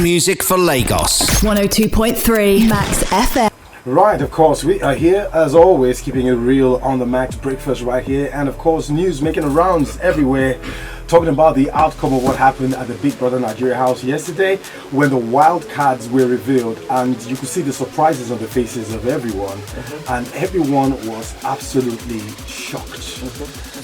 music for Lagos. 102.3 Max FM. Right, of course, we are here as always, keeping it real on the Max Breakfast right here, and of course, news making the rounds everywhere, talking about the outcome of what happened at the Big Brother Nigeria house yesterday when the wild cards were revealed, and you could see the surprises on the faces of everyone, and everyone was absolutely shocked.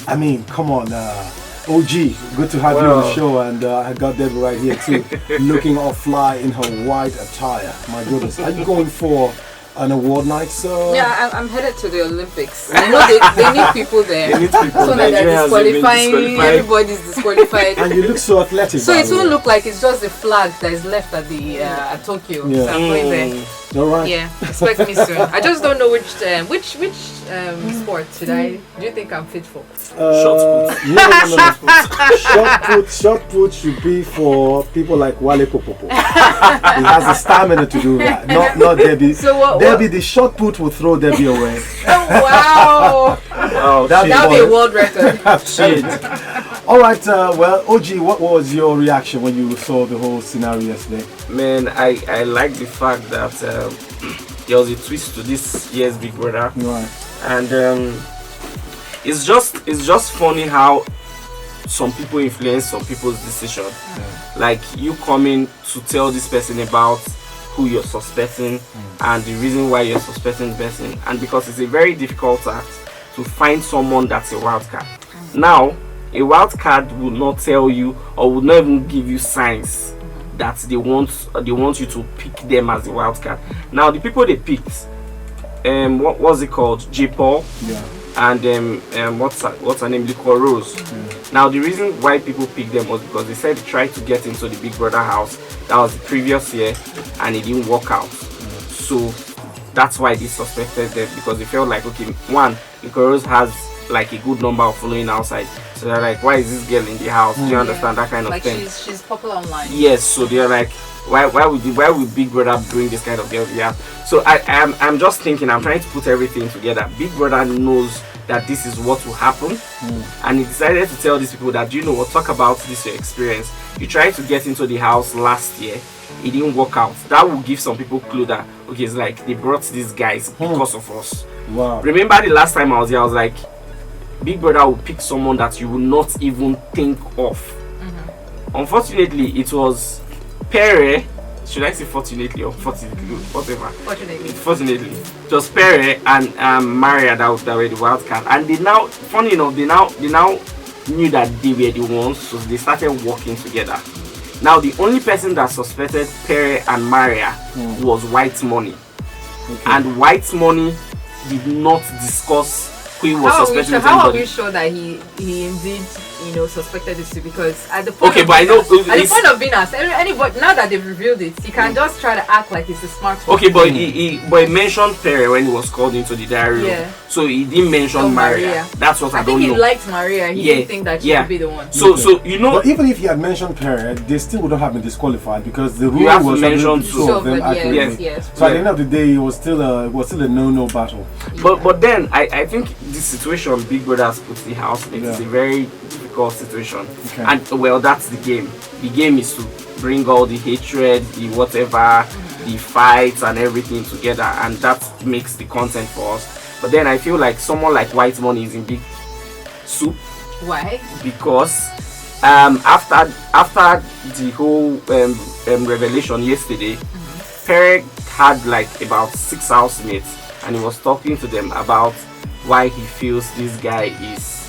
I mean, come on, OG, good to have you on the show, and I got Deborah right here too, looking all fly in her white attire. My goodness, are you going for an award night, so? Yeah, I'm headed to the Olympics. I know they need people there. They need people so that they're disqualifying, everybody's disqualified. And you look so athletic. So it won't look like it's just the flag that is left at the at Tokyo. Yeah. So I'm going there. All right. Yeah, expect me soon. I just don't know which sport should I? Do you think I'm fit for? Short put. No. Short put should be for people like Wale Popopo. He has the stamina to do that. Not Debbie. So what? Debbie, the short put will throw Debbie away. Oh wow! That'll be a world record. Shit. All right. Well, OG, what was your reaction when you saw the whole scenario yesterday? Man, I like the fact that there was a twist to this year's Big Brother, right? And it's just funny how some people influence some people's decision. Like you coming to tell this person about who you're suspecting and the reason why you're suspecting the person, and because it's a very difficult task to find someone that's a wild card. Now, a wild card will not tell you or will not even give you signs that they want you to pick them as a wild card. Now, the people they picked, what was it called? J. Paul, and what's her name? Liquor Rose. Now, the reason why people picked them was because they said they tried to get into the Big Brother house. That was the previous year, and it didn't work out. So that's why they suspected them, because they felt like, okay, one, Liquor Rose has like a good number of following outside, so they're like, why is this girl in the house? Do you understand that kind of thing? Like she's popular online. Yes, so they're like, why would Big Brother bring this kind of girl here? So I'm just thinking, I'm trying to put everything together. Big Brother knows that this is what will happen, and he decided to tell these people that, you know what, talk about this your experience. You tried to get into the house last year, it didn't work out. That will give some people clue that, okay, it's like they brought these guys because of us. Wow. Remember the last time I was here, I was like, Big Brother will pick someone that you will not even think of. Unfortunately, it was Pere. Should I say fortunately or fortunately, whatever? Fortunately, it was Pere and Maria that were the wild card, and they now, funny enough, they now knew that they were the ones, so they started working together. Now, the only person that suspected Pere and Maria was WhiteMoney, and WhiteMoney did not discuss who he was suspecting. How are we sure that he indeed, suspected this too? Because at the point but I know at the point of being asked, anybody, now that they've revealed it, he can just try to act like he's a smart one. Okay, but he mentioned Pere when he was called into the diary room. So he didn't mention Maria. That's what I don't know. I think he liked Maria. He didn't think that she would be the one. So but even if he had mentioned Pere, they still would not have been disqualified, because the rule was mentioned two of them accurately. Yes. So at the end of the day, it was still a no battle. But then I think this situation Big Brother has put the house in is a very difficult situation. And well, that's the game. The game is to bring all the hatred, the whatever, the fights and everything together, and that makes the content for us. But then I feel like someone like WhiteMoney is in big soup. Why? Because after the whole revelation yesterday, Pere had like about 6 housemates, and he was talking to them about why he feels this guy is.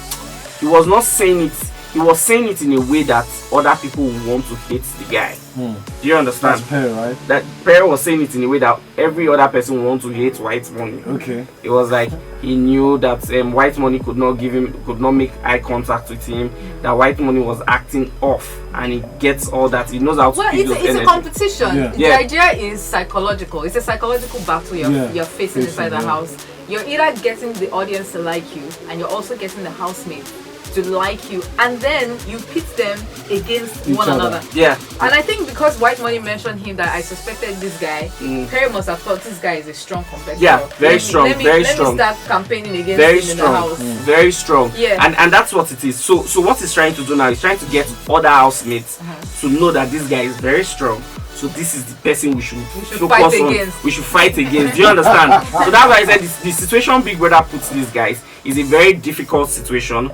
He was not saying it. He was saying it in a way that other people want to hate the guy. Do you understand? That's Pere, right? That Pere was saying it in a way that every other person wants to hate WhiteMoney. Okay. It was like he knew that WhiteMoney could not make eye contact with him. That WhiteMoney was acting off, and he gets all that. He knows how to. Well, it's a competition. Yeah. The idea is psychological. It's a psychological battle you're facing inside the house. You're either getting the audience to like you, and you're also getting the housemates to like you, and then you pit them against one another. Yeah. And I think because WhiteMoney mentioned him, that I suspected this guy, Pere must have thought this guy is a strong competitor. Yeah, very strong. Let me start campaigning against him in the house. Very strong. Yeah. And that's what it is. So what he's trying to do now is trying to get other housemates to know that this guy is very strong. So this is the person we should focus fight on. against. We should fight against. Do you understand? So that's why I said the situation Big Brother puts these guys is a very difficult situation,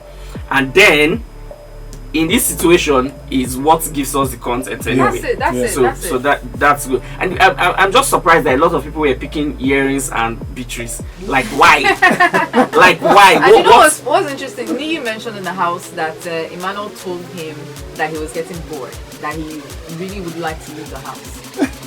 and then in this situation is what gives us the content anyway. So that's good. And I'm just surprised that a lot of people were picking Yerins and Beatrice. Like why? Like why? And you know what's interesting? Niyi mentioned in the house that Emmanuel told him that he was getting bored, that he really would like to leave the house.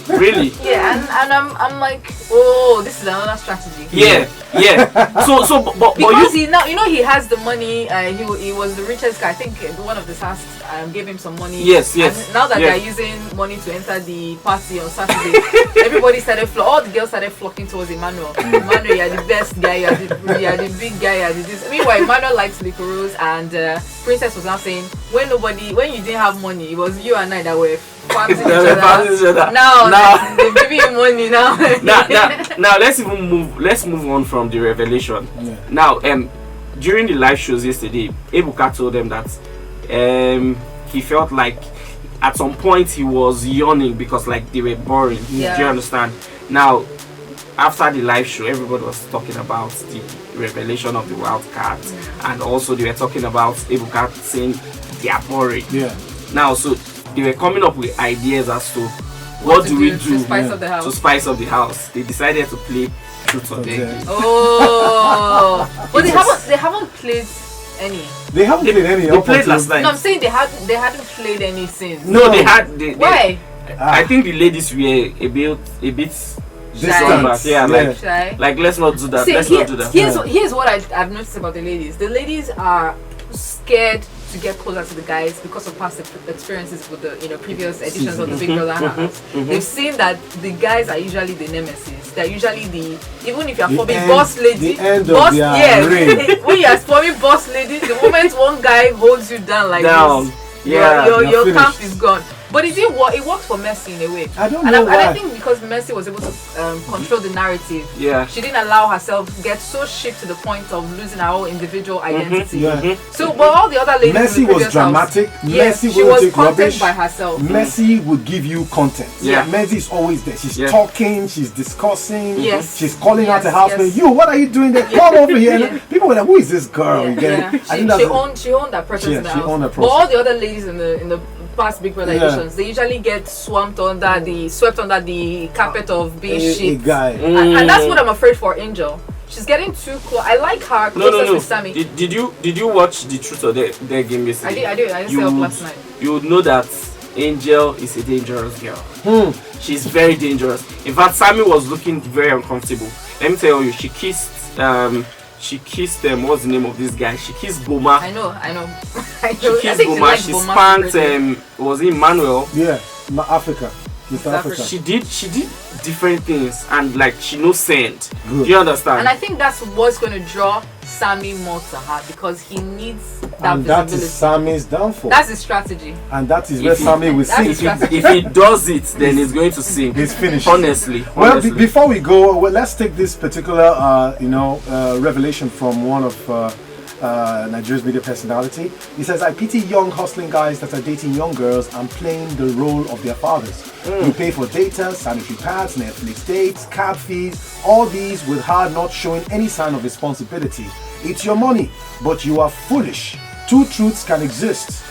Really? Yeah, and I'm like, oh, this is another strategy. Yeah. But because he now, he has the money. He was the richest guy. I think one of the tasks gave him some money. Yes. And now that they're using money to enter the party on Saturday, everybody started all the girls started flocking towards Emmanuel. Emmanuel, you're the best guy. You're the big guy. You're the this. Meanwhile, Emmanuel likes Liquorose, and Princess was now saying, when you didn't have money, it was you and I that were farming each other. Now they're giving you money now. now let's move on from the revelation. Yeah. Now during the live shows yesterday, Ebuka told them that he felt like at some point he was yawning because like they were boring. Yeah. Do you understand? Now after the live show, everybody was talking about the revelation of the wild card, and also they were talking about Ebuka saying they are boring. Yeah. Now so they were coming up with ideas as to what do we do to spice up the house. To spice up the house. They decided to play Truth or Dare. Oh, but they haven't played any. They haven't played any. They played last night. No, I'm saying they hadn't played any since. No, they had. Why? I think the ladies were a bit distant. Yeah, Shy. like let's not do that. See, let's not do that. Here's what I've noticed about the ladies. The ladies are scared to get closer to the guys because of past experiences with the previous editions of the Big Brother house. They've seen that the guys are usually the nemesis. They're usually even if you're forming boss lady, the end boss, of their reign. when you're forming boss lady, the moment one guy holds you down like this, your camp is gone. But it worked for Mercy in a way. I don't know why. And I think because Mercy was able to control the narrative, she didn't allow herself get so shift to the point of losing her own individual identity. So, but all the other ladies, Mercy was dramatic. Mercy she wouldn't was take content rubbish. by herself. Mercy would give you content. Mercy is always there. She's talking, she's discussing, she's calling out the housemate. You, what are you doing there? Come over here. And people were like, who is this girl? You get it? She owned that presence in the house. Owned that but all the other ladies in the past Big Brother editions, they usually get swept under the carpet of being shit. And that's what I'm afraid for Angel. She's getting too close. I like her closer with Sammy. Did you watch the Truth or Dare game yesterday? I did. I didn't stay up last night. You would know that Angel is a dangerous girl. She's very dangerous. In fact, Sammy was looking very uncomfortable. Let me tell you, she kissed what's the name of this guy? She kissed Boma. I know. She kissed Boma. She spanked was it Manuel? Yeah, Africa. Mr. Africa. She did different things, and like she knows scent. Do you understand? And I think that's what's going to draw Sammy more to her, because he needs that and visibility. that is Sammy's downfall. That's his strategy. And that is where Sammy will sing. If he does it, then he's going to sing. It's finished. Honestly. Well, before we go, let's take this particular, revelation from one of Nigeria's media personality. He says, I pity young hustling guys that are dating young girls and playing the role of their fathers. You pay for data, sanitary pads, Netflix dates, cab fees, all these with her not showing any sign of responsibility. It's your money, but you are foolish. Two truths can exist.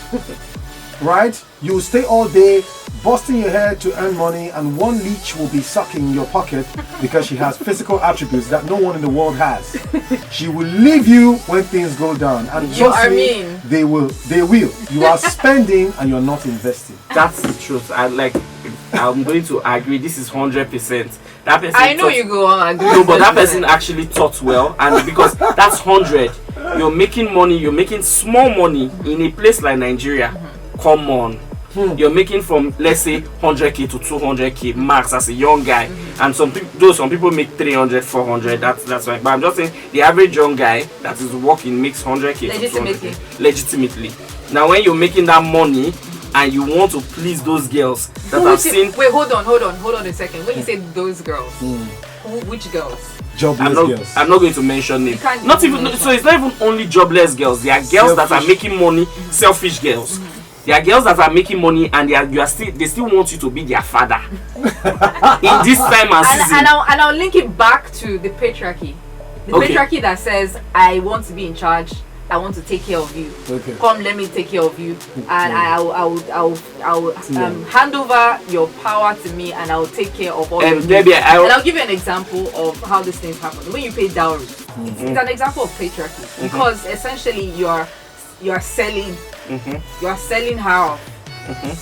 Right? You stay all day busting your head to earn money, and one leech will be sucking your pocket because she has physical attributes that no one in the world has. She will leave you when things go down, and you are mean. They will. You are spending and you're not investing. That's the truth. I'm going to agree. This is 100%. That person. I know you go on agree. No, but that person actually thought well, and because that's 100. You're making money. You're making small money in a place like Nigeria. Come on. You're making from, let's say, 100k to 200k max as a young guy, and some people make 300, 400. That's right. But I'm just saying the average young guy that is working makes 100k to 200k legitimately. Now, when you're making that money and you want to please those girls that I've seen. Wait, hold on a second. When you say those girls, which girls? Jobless girls. I'm not going to mention names. So it's not even only jobless girls. There are girls that are making money, selfish girls. There are girls that are making money and they still want you to be their father in this time and season. And I'll link it back to the patriarchy. The patriarchy that says, I want to be in charge, I want to take care of you. Okay. Come, let me take care of you, and I'll hand over your power to me, and I'll take care of all your needs. And I'll give you an example of how these things happen. When you pay dowry, it's an example of patriarchy because essentially you are selling, you are selling her off.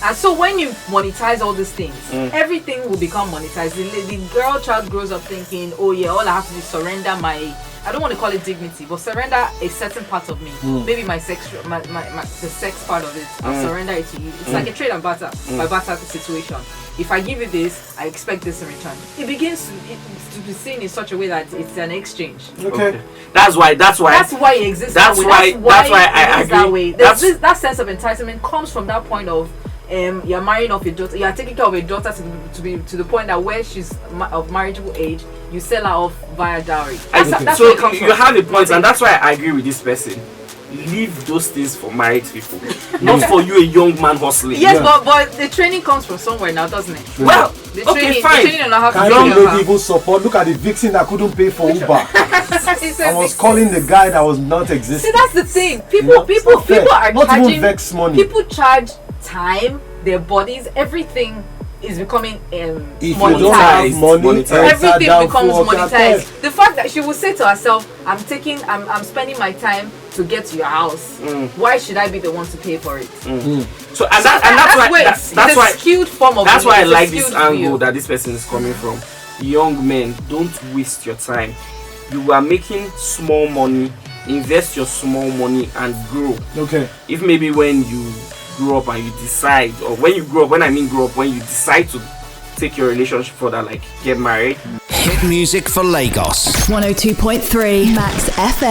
And so when you monetize all these things, everything will become monetized. The girl child grows up thinking, oh yeah, all I have to do is surrender my, I don't want to call it dignity, but surrender a certain part of me. Maybe my sex, the sex part of it. I'll surrender it to you. It's like a trade and barter, my barter situation. If I give you this, I expect this in return. It begins to be seen in such a way that it's an exchange. Okay. That's why it exists that's that way. why I agree. That way. That sense of entitlement comes from that point of you're marrying off your daughter, you're taking care of your daughter to the point that where she's of marriageable age, you sell her off via dowry. That's so where it comes you from. have a point, and that's why I agree with this person. Leave those things for married people, not for you, a young man hustling. Yes, but the training comes from somewhere now, doesn't it? Well, The okay, training, fine. The training on how to Can train you your make people support? Look at the vixen that couldn't pay for Uber. I I was calling the guy that was not existing. See, that's the thing. People are not charging. even vex money. People charge time, their bodies, everything is becoming If you don't have monetized. money, Everything becomes monetized. The fact that she will say to herself, I'm spending my time to get to your house. Why should I be the one to pay for it? So that's why a skewed form of that's why I view. like It's a this skewed angle view. that this person is coming from. Young men, don't waste your time. You are making small money, invest your small money and grow. Okay. If maybe when you grow up and you decide, or when you grow up, when you decide to take your relationship further, like get married. Hit music for Lagos. 102.3 Max FM.